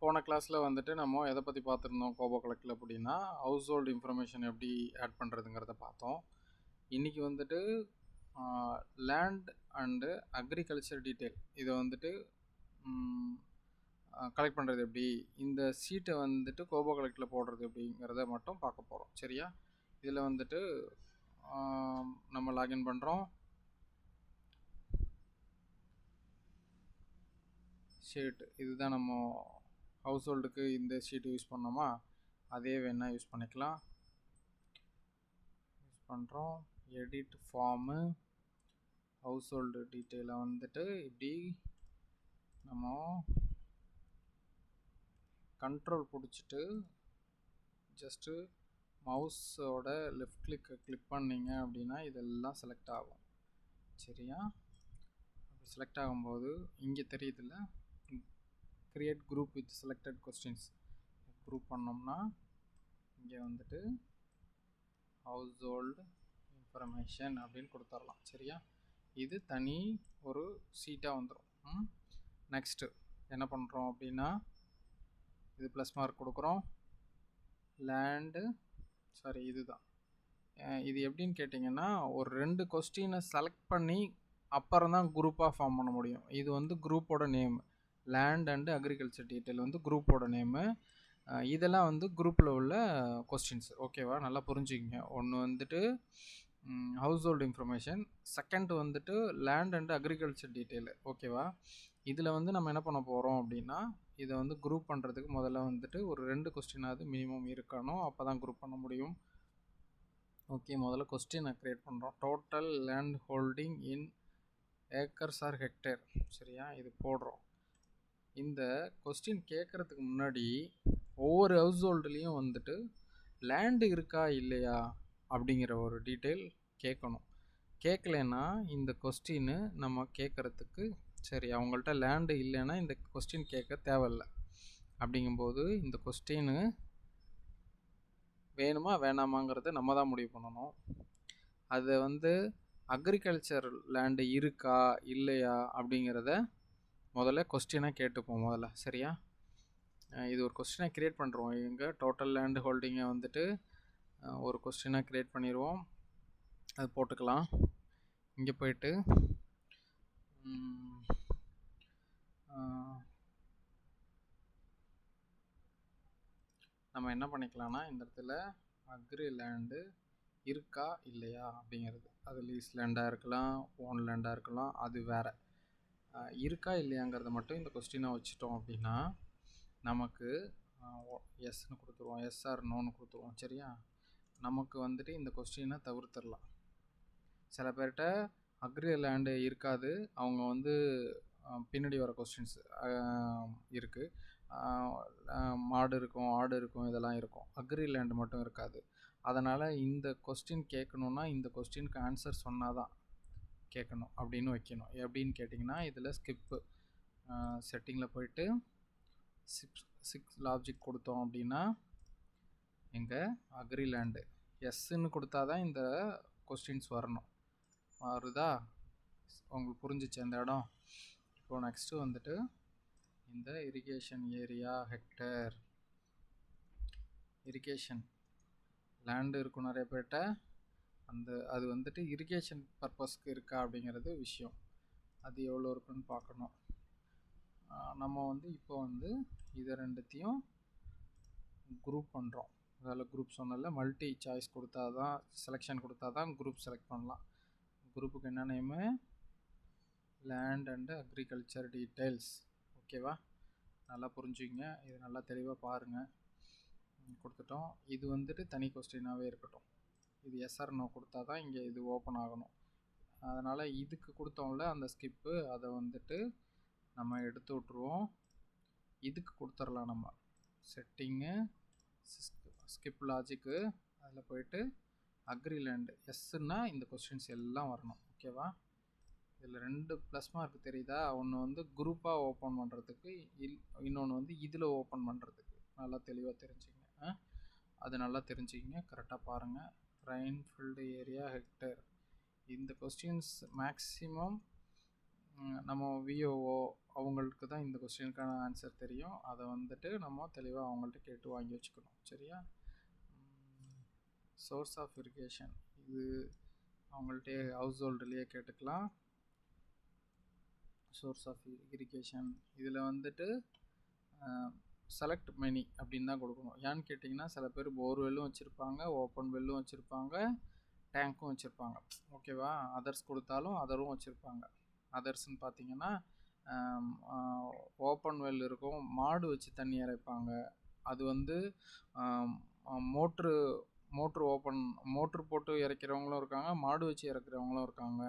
போன கிளாஸில் வந்துட்டு நம்ம எதை பற்றி பார்த்துருந்தோம் கோபோ கலெக்டில் அப்படின்னா ஹவுஸ் ஹோல்டு இன்ஃபர்மேஷன் எப்படி ஆட் பண்ணுறதுங்கிறத பார்த்தோம். இன்றைக்கி வந்துட்டு லேண்ட் அண்டு அக்ரிகல்ச்சர் டீட்டெயில் இதை வந்துட்டு கலெக்ட் பண்ணுறது எப்படி, இந்த சீட்டை வந்துட்டு கோபோ கலெக்டில் போடுறது எப்படிங்கிறத மட்டும் பார்க்க போகிறோம். சரியா? இதில் வந்துட்டு நம்ம லாகின் பண்ணுறோம். ஷீட் இதுதான் நம்ம ஹவுஸ் ஹோல்டுக்கு இந்த ஷீட் யூஸ் பண்ணோமா, அதே வேணால் யூஸ் பண்ணிக்கலாம். யூஸ் பண்ணுறோம். எடிட் ஃபார்மு ஹவுஸ் ஹோல்டு டீட்டெயிலை வந்துட்டு இப்படி நம்ம கண்ட்ரோல் பிடிச்சிட்டு ஜஸ்ட்டு மவுஸோட லெஃப்ட் கிளிக் பண்ணிங்க அப்படின்னா இதெல்லாம் செலக்ட் ஆகும். சரியா? அப்படி செலக்ட் ஆகும்போது இங்கே தெரியுதுல்ல, create group with selected questions group பண்ணோம்னா இங்கே வந்துட்டு ஹவுஸ் ஹோல்டு இன்ஃபர்மேஷன் அப்படின்னு கொடுத்துடலாம். சரியா? இது தனி ஒரு சீட்டாக வந்துடும். நெக்ஸ்ட்டு என்ன பண்ணுறோம் அப்படின்னா இது ப்ளஸ் மார்க் கொடுக்குறோம். லேண்டு இதுதான். இது எப்படின்னு கேட்டிங்கன்னா ஒரு 2 கொஸ்டினை செலக்ட் பண்ணி அப்புறம் தான் குரூப்பாக ஃபார்ம் பண்ண முடியும். இது வந்து குரூப்போட name. Land and agriculture detail வந்து குரூப்போட நேமு. இதெல்லாம் வந்து குரூப்பில் உள்ள கொஸ்டின்ஸ். ஓகேவா? நல்லா புரிஞ்சுக்கிங்க. ஒன்று வந்துட்டு ஹவுஸ் ஹோல்டு இன்ஃபர்மேஷன், செகண்ட் வந்துட்டு லேண்ட் அண்டு அக்ரிகல்ச்சர் டீட்டெயில். ஓகேவா? இதில் வந்து நம்ம என்ன பண்ண போகிறோம் அப்படின்னா இதை வந்து குரூப் பண்ணுறதுக்கு முதல்ல வந்துட்டு ஒரு 2 கொஸ்டினாவது மினிமம் இருக்கணும். அப்போ தான் குரூப் பண்ண முடியும். ஓகே, முதல்ல கொஸ்டினை க்ரியேட் பண்ணுறோம். டோட்டல் லேண்ட் ஹோல்டிங் இன் ஏக்கர்ஸ் ஆர் ஹெக்டேர். சரியா? இது போடுறோம். இந்த கொஸ்டின் கேட்குறதுக்கு முன்னாடி ஒவ்வொரு ஹவுஸ் ஹோல்டுலேயும் வந்துட்டு லேண்டு இருக்கா இல்லையா அப்படிங்கிற ஒரு டீட்டெயில் கேட்கணும். கேட்கலன்னா இந்த கொஸ்டின்னு நம்ம கேட்குறதுக்கு சரி அவங்கள்ட்ட லேண்டு இல்லைன்னா இந்த கொஸ்டின் கேட்க தேவையில்லை. அப்படிங்கும்போது இந்த கொஸ்டின்னு வேணுமா வேணாமாங்கிறத நம்ம தான் முடிவு பண்ணணும். அதை வந்து அக்ரிகல்ச்சர் லேண்டு இருக்கா இல்லையா அப்படிங்கிறத முதல்ல கொஸ்டினை கேட்டுப்போம் முதல்ல. சரியா? இது ஒரு கொஸ்டினை க்ரியேட் பண்ணுறோம். இங்கே டோட்டல் லேண்ட் ஹோல்டிங்கை வந்துட்டு ஒரு கொஸ்டினை க்ரியேட் பண்ணிடுவோம். அது போட்டுக்கலாம். இங்கே போயிட்டு நம்ம என்ன பண்ணிக்கலாம்னா இந்த இடத்துல அக்ரி லேண்டு இருக்கா இல்லையா அப்படிங்கிறது, அது லீஸ் லேண்டாக இருக்கலாம், ஓன் லேண்டாக இருக்கலாம், அது வேறு. இருக்கா இல்லையாங்கிறத மட்டும் இந்த கொஸ்டினை வச்சுட்டோம் அப்படின்னா நமக்கு எஸ்ன்னு கொடுத்துருவோம், எஸ்ஆர் நோன்னு கொடுத்துருவோம். சரியா? நமக்கு வந்துட்டு இந்த கொஸ்டினை தவிர்த்துடலாம். சில பேர்கிட்ட அக்ரி லேண்டு இருக்காது, அவங்க வந்து பின்னாடி வர கொஸ்டின்ஸ் இருக்குது. மாடு இருக்கும், ஆடு இருக்கும், இதெல்லாம் இருக்கும். அக்ரி லேண்டு மட்டும் இருக்காது. அதனால் இந்த கொஸ்டின் கேட்கணுன்னா இந்த கொஸ்டினுக்கு ஆன்சர் சொன்னால் தான் கேட்கணும் அப்படின்னு வைக்கணும். எப்படின்னு கேட்டிங்கன்னா இதில் ஸ்கிப்பு செட்டிங்கில் போயிட்டு 6 லாஜிக் கொடுத்தோம் அப்படின்னா எங்கே அக்ரி லேண்டு எஸ்ன்னு கொடுத்தா தான் இந்த கொஸ்டின்ஸ் வரணும். வருதா? உங்களுக்கு புரிஞ்சிச்சு அந்த இடம்? இப்போ நெக்ஸ்ட்டு வந்துட்டு இந்த irrigation area hectare, irrigation land இருக்கும் நிறைய பேர்கிட்ட, அது வந்துட்டு இரிகேஷன் பர்பஸ்க்கு இருக்கா அப்படிங்கிறது விஷயம். அது எவ்வளோ இருக்குன்னு பார்க்கணும். நம்ம வந்து இப்போ வந்து இதை ரெண்டுத்தையும் குரூப் பண்ணுறோம். அதில் குரூப் சொன்னல மல்டி சாய்ஸ் கொடுத்தா தான், செலெக்ஷன் கொடுத்தா தான் குரூப் செலக்ட் பண்ணலாம். குரூப்புக்கு என்ன name? Land and agriculture details. ஓகேவா? நல்லா புரிஞ்சுக்கிங்க. இது நல்லா தெளிவாக பாருங்கள். கொடுத்துட்டோம். இது வந்துட்டு தனி கொஸ்டினாகவே இருக்கட்டும். இது எஸ்ஆர் நோ கொடுத்தா தான் இங்கே இது ஓப்பன் ஆகணும். அதனால் இதுக்கு கொடுத்தோம்ல அந்த ஸ்கிப்பு, அதை வந்துட்டு நம்ம எடுத்து விட்ருவோம். இதுக்கு கொடுத்துடலாம் நம்ம செட்டிங்கு ஸ்கிப் லாஜிக்கு, அதில் போயிட்டு அக்ரி லேண்டு எஸ்ன்னா இந்த கொஸ்டின்ஸ் எல்லாம் வரணும். ஓகேவா? இதில் 2 ப்ளஸ் மார்க் தெரியுதா? ஒன்று வந்து குரூப்பாக ஓப்பன் பண்ணுறதுக்கு, இன்னொன்று வந்து இதில் ஓப்பன் பண்ணுறதுக்கு. நல்லா தெளிவாக தெரிஞ்சுங்க. அது நல்லா தெரிஞ்சுக்கிங்க, கரெக்டாக பாருங்கள். ரெயின்ஃபீல்டு ஏரியா ஹெக்டேர், இந்த கொஸ்டின்ஸ் மேக்ஸிமம் நம்ம விஓஓ அவங்களுக்கு தான் இந்த கொஸ்டினுக்கான ஆன்சர் தெரியும். அதை வந்துட்டு நம்ம தெளிவாக அவங்கள்ட்ட கேட்டு வாங்கி வச்சுக்கணும். சரியா? சோர்ஸ் ஆஃப் இரிகேஷன் இது அவங்கள்ட்டே ஹவுஸ் ஹோல்டுலேயே கேட்டுக்கலாம். சோர்ஸ் ஆஃப் இரிகேஷன் இதில் வந்துட்டு செலக்ட் மெனி அப்படின்னு தான் கொடுக்கணும். ஏன்னு கேட்டிங்கன்னா சில பேர் போர்வெல்லும் வச்சுருப்பாங்க, ஓப்பன் வெல்லும் வச்சுருப்பாங்க, டேங்க்கும் வச்சுருப்பாங்க. ஓகேவா? அதர்ஸ் கொடுத்தாலும் அதரும் வச்சுருப்பாங்க. அதர்ஸ்ன்னு பார்த்தீங்கன்னா ஓப்பன் வெல் இருக்கும், மாடு வச்சு தண்ணி இறைப்பாங்க. அது வந்து மோட்ரு போட்டு இறைக்கிறவங்களும் இருக்காங்க, மாடு வச்சு இறக்குறவங்களும் இருக்காங்க.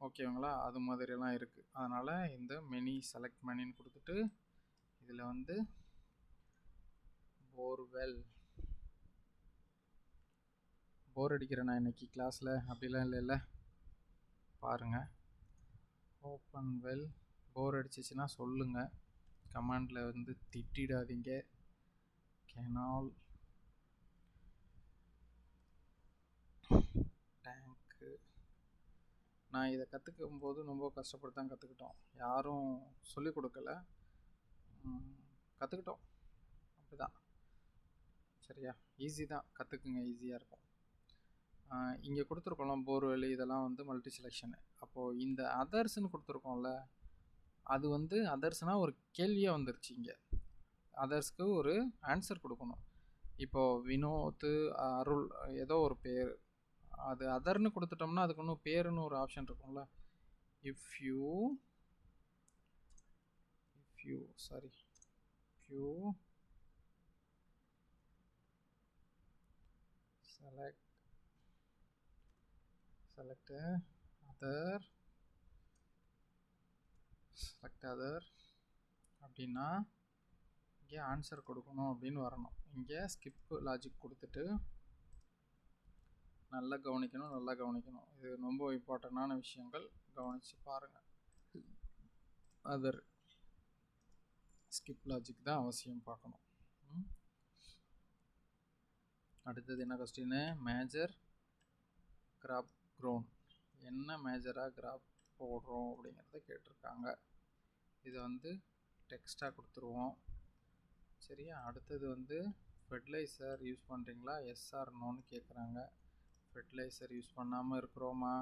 ஓகேங்களா? அது மாதிரியெல்லாம் இருக்குது. அதனால் இந்த மெனி செலக்ட் மெனின்னு கொடுத்துட்டு இதில் வந்து போர்வெல் போர் அடிக்கிறேன் நான் இன்னைக்கு கிளாஸில் அப்படிலாம் இல்லைல்ல. பாருங்கள், ஓப்பன் வெல் போர் அடிச்சிச்சுன்னா சொல்லுங்கள், கமாண்டில் வந்து திட்டிடாதீங்க. கெனால் டேங்க்கு நான் இதை கற்றுக்கும் போது ரொம்ப கஷ்டப்பட்டு தான் கற்றுக்கிட்டோம். யாரும் சொல்லிக் கொடுக்கல, கற்றுக்கிட்டோம். அப்படிதான். சரியா? ஈஸி தான், கற்றுக்குங்க, ஈஸியாக இருக்கும். இங்கே கொடுத்துருக்கோம்ல போர்வெல், இதெல்லாம் வந்து மல்டி செலெக்ஷனு. அப்போது இந்த அதர்ஸ்ன்னு கொடுத்துருக்கோம்ல, அது வந்து அதர்ஸ்னால் ஒரு கேள்வியாக வந்துருச்சு. இங்கே அதர்ஸ்க்கு ஒரு ஆன்சர் கொடுக்கணும். இப்போது வினோத், அருள், ஏதோ ஒரு பேர், அது அதர்னு கொடுத்துட்டோம்னா அதுக்கு ஒன்றும் பேருன்னு ஒரு ஆப்ஷன் இருக்கும்ல. இஃப் யூ select other அப்படின்னா இங்கே ஆன்சர் கொடுக்கணும் அப்படின்னு வரணும். இங்கே ஸ்கிப் லாஜிக் கொடுத்துட்டு நல்லா கவனிக்கணும். இது ரொம்ப இம்பார்ட்டண்டான விஷயங்கள், கவனித்து பாருங்கள். அதர் ஸ்கிப் லாஜிக் தான் அவசியம் பார்க்கணும். அடுத்தது என்ன கொஸ்டின்? Major graph grown. என்ன மேஜராக கிராப் போடுறோம் அப்படிங்கிறத கேட்டிருக்காங்க. இதை வந்து டெக்ஸ்டாக கொடுத்துருவோம். சரியா? அடுத்தது வந்து ஃபெர்டிலைசர் யூஸ் பண்ணுறீங்களா, எஸ்ஆர் நோன்னு கேட்குறாங்க. ஃபெர்டிலைசர் யூஸ் பண்ணாமல் இருக்கிறோமா?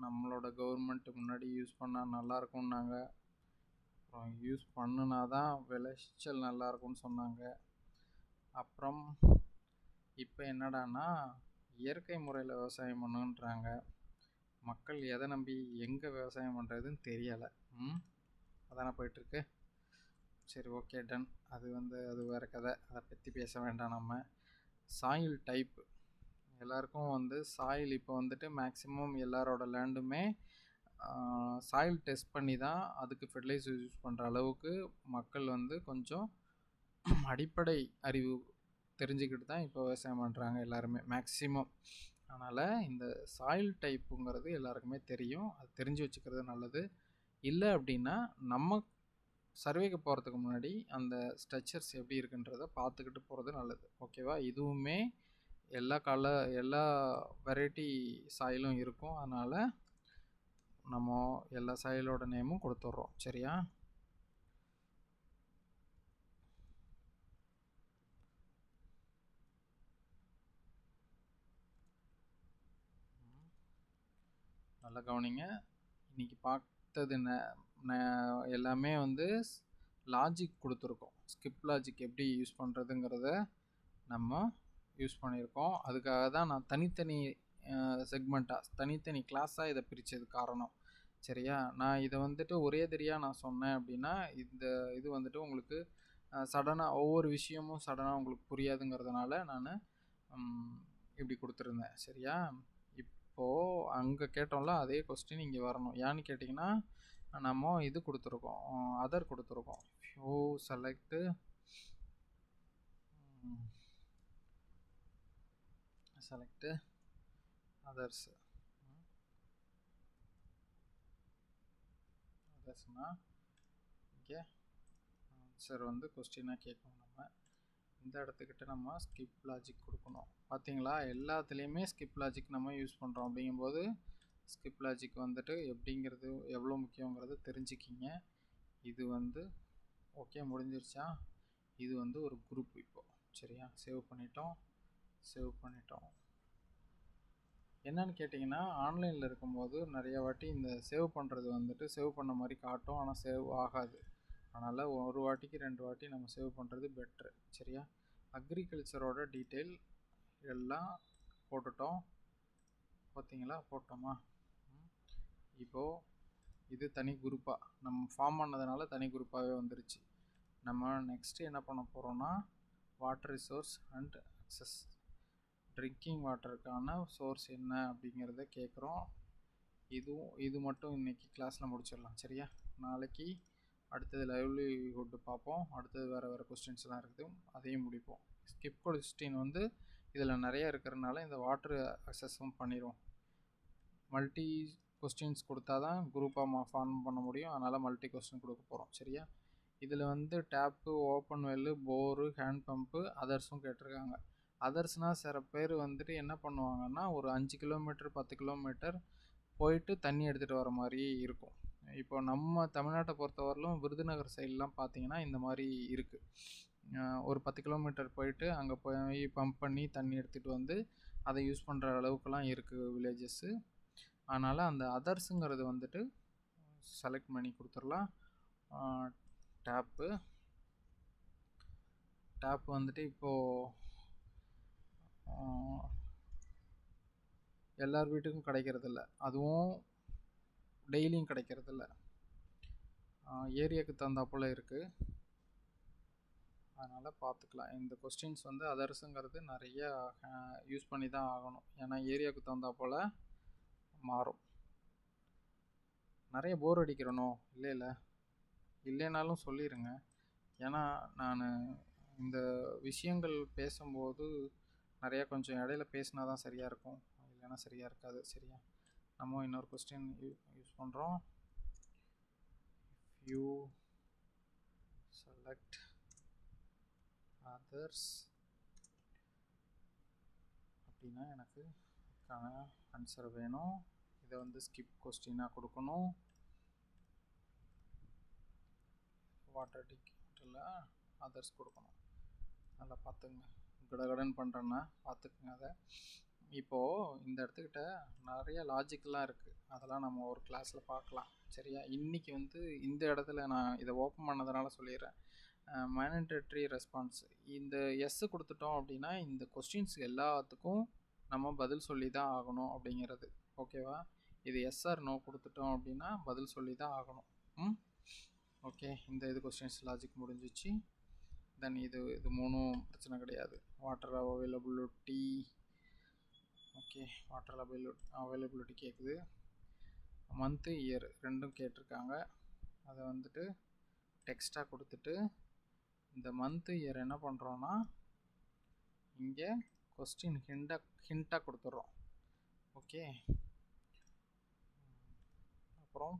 நம்மளோட கவர்மெண்ட் முன்னாடி யூஸ் பண்ணால் நல்லாயிருக்கும்னாங்க. அப்புறம் யூஸ் பண்ணுனா தான் விளைச்சல் நல்லாயிருக்கும்னு சொன்னாங்க. அப்புறம் இப்போ என்னடான்னா இயற்கை முறையில் விவசாயம் பண்ணுன்றாங்க. மக்கள் எதை நம்பி எங்கே விவசாயம் பண்ணுறதுன்னு தெரியலை. அதானே போயிட்டுருக்கு. சரி, ஓகே, டன். அது வந்து அது வேறு கதை, அதை பற்றி பேச வேண்டாம். நம்ம சாயில் டைப் எல்லாருக்கும் வந்து சாயில் இப்போ வந்துட்டு மேக்ஸிமம் எல்லாரோட லேண்டுமே சாயில் டெஸ்ட் பண்ணி தான் அதுக்கு ஃபெர்டிலைசர் யூஸ் பண்ணுற அளவுக்கு மக்கள் வந்து கொஞ்சம் அடிப்படை அறிவு தெரிஞ்சுக்கிட்டு தான் இப்போ விவசாயம் பண்ணுறாங்க எல்லாருமே மேக்ஸிமம். அதனால் இந்த சாயில் டைப்புங்கிறது எல்லாருக்குமே தெரியும், அது தெரிஞ்சு வச்சுக்கிறது நல்லது. இல்லை அப்படின்னா நம்ம சர்வேக்கு போகிறதுக்கு முன்னாடி அந்த ஸ்ட்ரக்சர்ஸ் எப்படி இருக்குன்றதை பார்த்துக்கிட்டு போகிறது நல்லது. ஓகேவா? இதுவுமே எல்லா வெரைட்டி சாயிலும் இருக்கும். அதனால் நம்ம எல்லா சாயிலோட நேமும் கொடுத்துட்றோம். சரியா? நல்லா கவனிங்க. இன்றைக்கி பார்த்தது எல்லாமே வந்து லாஜிக் கொடுத்துருக்கோம். ஸ்கிப் லாஜிக் எப்படி யூஸ் பண்ணுறதுங்கிறத நம்ம யூஸ் பண்ணியிருக்கோம். அதுக்காக தான் நான் தனித்தனி செக்மெண்ட்டாக தனித்தனி கிளாஸாக இதை பிரித்தது காரணம். சரியா? நான் இதை வந்துட்டு ஒரே தெரியாக நான் சொன்னேன் அப்படின்னா இது வந்துட்டு உங்களுக்கு சடனாக ஒவ்வொரு விஷயமும் சடனாக உங்களுக்கு புரியாதுங்கிறதுனால நான் இப்படி கொடுத்துருந்தேன். சரியா? இப்போது அங்கே கேட்டோம்ல அதே கொஸ்டின் இங்கே வரணும். ஏன்னு கேட்டிங்கன்னா நம்ம இது கொடுத்துருக்கோம், அதர் கொடுத்துருக்கோம். செலக்ட் அதர்ஸ்னால் இங்கே ஆன்சர் வந்து கொஸ்டினாக கேட்கணும். நம்ம இந்த இடத்துக்கிட்ட நம்ம ஸ்கிப் லாஜிக் கொடுக்கணும். பார்த்தீங்களா? எல்லாத்துலேயுமே ஸ்கிப் லாஜிக் நம்ம யூஸ் பண்ணுறோம். அப்படிங்கும்போது ஸ்கிப் லாஜிக் வந்துட்டு எப்படிங்கிறது எவ்வளோ முக்கியங்கிறது தெரிஞ்சுக்கிங்க. இது வந்து ஓகே முடிஞ்சிருச்சா? இது வந்து ஒரு குரூப் இப்போ. சரியா? சேவ் பண்ணிட்டோம். என்னன்னு கேட்டிங்கன்னா, ஆன்லைனில் இருக்கும்போது நிறைய வாட்டி இந்த சேவ் பண்ணுறது வந்துட்டு சேவ் பண்ண மாதிரி காட்டும், ஆனால் சேவ் ஆகாது. அதனால் ஒரு வாட்டிக்கு 2 வாட்டி நம்ம சேவ் பண்ணுறது பெட்ரு. சரியா? அக்ரிகல்ச்சரோட டீட்டெயில் எல்லாம் போட்டுட்டோம். பார்த்தீங்களா? போட்டோமா? இப்போது இது தனி குரூப்பாக நம்ம ஃபார்ம் பண்ணதுனால தனி குரூப்பாகவே வந்துருச்சு. நம்ம நெக்ஸ்ட்டு என்ன பண்ண போகிறோன்னா, water resource and access. Drinking வாட்டருக்கான சோர்ஸ் என்ன அப்படிங்கிறத கேட்குறோம். இது மட்டும் இன்றைக்கி கிளாஸில் முடிச்சிடலாம். சரியா? நாளைக்கு அடுத்தது லைவ்லிஹுட் பார்ப்போம். அடுத்தது வேறு கொஸ்டின்ஸ்லாம் இருக்குது, அதையும் முடிப்போம். ஸ்கிப் கொஸ்டின் வந்து இதில் நிறைய இருக்கிறதுனால இந்த வாட்டர் அக்சஸும் பண்ணிடுவோம். மல்டி கொஸ்டின்ஸ் கொடுத்தா தான் குரூப்பாக ஃபார்ம் பண்ண முடியும். அதனால் மல்டி கொஸ்டின் கொடுக்க போகிறோம். சரியா? இதில் வந்து tap, open well, bore, hand pump, அதர்ஸும் கேட்டிருக்காங்க. அதர்ஸ்னால் சில பேர் வந்துட்டு என்ன பண்ணுவாங்கன்னா, ஒரு 5 கிலோமீட்டர் 10 கிலோமீட்டர் போயிட்டு தண்ணி எடுத்துகிட்டு வர மாதிரி இருக்கும். இப்போ நம்ம தமிழ்நாட்டை பொறுத்தவரையிலும் விருதுநகர் சைட்லாம் பார்த்தீங்கன்னா இந்த மாதிரி இருக்குது. ஒரு 10 கிலோமீட்டர் போயிட்டு அங்கே போய் பம்ப் பண்ணி தண்ணி எடுத்துகிட்டு வந்து அதை யூஸ் பண்ணுற அளவுக்குலாம் இருக்குது வில்லேஜஸ்ஸு. அதனால் அந்த அதர்ஸுங்கிறது வந்துட்டு செலக்ட் பண்ணி கொடுத்துடலாம். டேப்பு வந்துட்டு இப்போது எல்லார் வீட்டுக்கும் கிடைக்கிறதில்ல, அதுவும் டெய்லியும் கிடைக்கிறதில்ல, ஏரியாவுக்கு தகுந்தாப்புல இருக்குது. அதனால் பார்த்துக்கலாம். இந்த கொஸ்டின்ஸ் வந்து அதர்ஸுங்கிறது நிறையா யூஸ் பண்ணி தான் ஆகணும், ஏன்னா ஏரியாவுக்கு தகுந்தாப்புல மாறும். நிறைய போர் அடிக்கிறனோ? இல்லைனாலும் சொல்லிடுங்க. ஏன்னா நான் இந்த விஷயங்கள் பேசும்போது நிறையா கொஞ்சம் இடையில பேசினா தான் சரியாக இருக்கும், இல்லைன்னா சரியாக இருக்காது. சரியா? நம்ம இன்னொரு கொஸ்டின் யூஸ் பண்ணுறோம். யூ செலக்ட் அதர்ஸ் அப்படின்னா எனக்கு ஆன்சர் வேணும். இதை வந்து ஸ்கிப் கொஸ்டினாக கொடுக்கணும். வாட்டர் டிக்கெட்டில் அதர்ஸ் கொடுக்கணும். நல்லா பார்த்துங்க, கடகடன் பண்ணுறேன்னா பார்த்துக்குங்க அதை. இப்போது இந்த இடத்துக்கிட்ட நிறைய லாஜிக்கெலாம் இருக்குது, அதெல்லாம் நம்ம ஒரு கிளாஸில் பார்க்கலாம். சரியா? இன்றைக்கி வந்து இந்த இடத்துல நான் இதை ஓப்பன் பண்ணதுனால சொல்லிடுறேன். மேண்டேட்டரி ரெஸ்பான்ஸ், இந்த எஸ் கொடுத்துட்டோம் அப்படின்னா இந்த கொஸ்டின்ஸ் எல்லாத்துக்கும் நம்ம பதில் சொல்லி தான் ஆகணும் அப்படிங்கிறது. ஓகேவா? இது எஸ் ஆர் நோ கொடுத்துட்டோம் அப்படின்னா பதில் சொல்லி தான் ஆகணும். ஓகே, இந்த கொஸ்டின்ஸ் லாஜிக் முடிஞ்சிச்சு. தென் இது மூணும் பிரச்சனை கிடையாது. Water availability, okay, water availability கேட்குது. மந்த்து இயர் ரெண்டும் கேட்டிருக்காங்க. அதை வந்துட்டு டெக்ஸ்ட்டாக கொடுத்துட்டு இந்த மந்த்து இயர் என்ன பண்ணுறோன்னா இங்கே கொஸ்டின் ஹிண்ட்டாக கொடுத்துட்றோம். ஓகே, அப்புறம்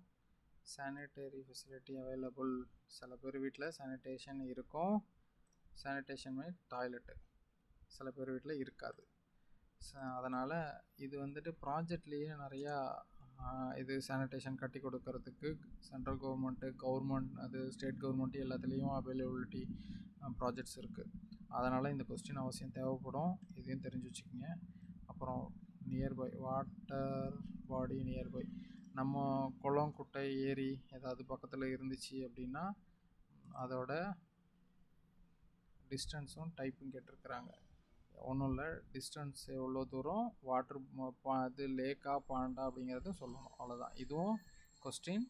சானிடரி ஃபெசிலிட்டி அவைலபிள். சில பேர் வீட்டில் சானிடேஷன் இருக்கும். சானிடேஷன் மீன் டாய்லெட்டு சில பேர் வீட்டில் இருக்காது. அதனால் இது வந்துட்டு ப்ராஜெக்ட்லேயே நிறையா இது சானிடேஷன் கட்டி கொடுக்கறதுக்கு சென்ட்ரல் கவர்மெண்ட் அது ஸ்டேட் கவர்மெண்ட் எல்லாத்துலேயும் அவைலபிலிட்டி ப்ராஜெக்ட்ஸ் இருக்குது. அதனால் இந்த கொஸ்டின் அவசியம் தேவைப்படும், இதையும் தெரிஞ்சு வச்சுக்கோங்க. அப்புறம் நியர்பை வாட்டர் பாடி நியர்பை, நம்ம குளம் குட்டை ஏரி ஏதாவது பக்கத்தில் இருந்துச்சு அப்படின்னா அதோட டிஸ்டன்ஸும் டைப்பும் கேட்டிருக்கிறாங்க. ஒன்றும் இல்லை, டிஸ்டன்ஸ் எவ்வளோ தூரம், வாட்டர் இது லேக்கா பாண்டா அப்படிங்கிறதும் சொல்லணும், அவ்வளோதான். இதுவும் கொஸ்டின்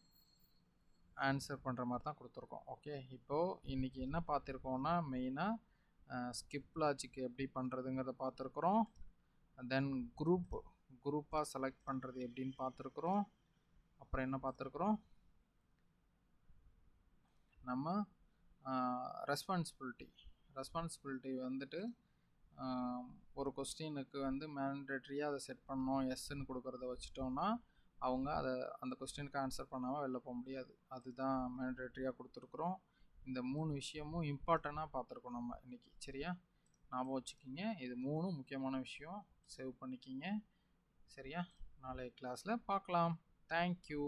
ஆன்சர் பண்ணுற மாதிரி தான் கொடுத்துருக்கோம். ஓகே, இப்போது இன்றைக்கி என்ன பார்த்துருக்கோன்னா மெயினாக ஸ்கிப் லாஜிக் எப்படி பண்ணுறதுங்கிறத பார்த்துருக்குறோம். தென் குரூப்பாக செலக்ட் பண்ணுறது எப்படின்னு பார்த்துருக்குறோம். அப்புறம் என்ன பார்த்துருக்குறோம், நம்ம ரெஸ்பான்சிபிலிட்டி வந்துட்டு ஒரு கொஸ்டினுக்கு வந்து மேண்டேட்ரியாக அதை செட் பண்ணோம், எஸ்ன்னு கொடுக்குறத வச்சுட்டோம்னா அவங்க அந்த கொஸ்டினுக்கு ஆன்சர் பண்ணாமல் வெளில போக முடியாது. அதுதான் மேண்டேட்ரியாக கொடுத்துருக்குறோம். இந்த 3 விஷயமும் இம்பார்ட்டண்ட்டாக பார்த்துருக்கோம் நம்ம இன்றைக்கி. சரியா? ஞாபகம் வச்சுக்கிங்க, இது 3 முக்கியமான விஷயம், சேவ் பண்ணிக்கிங்க. சரியா? நாளைய கிளாஸில் பார்க்கலாம். தேங்க்யூ.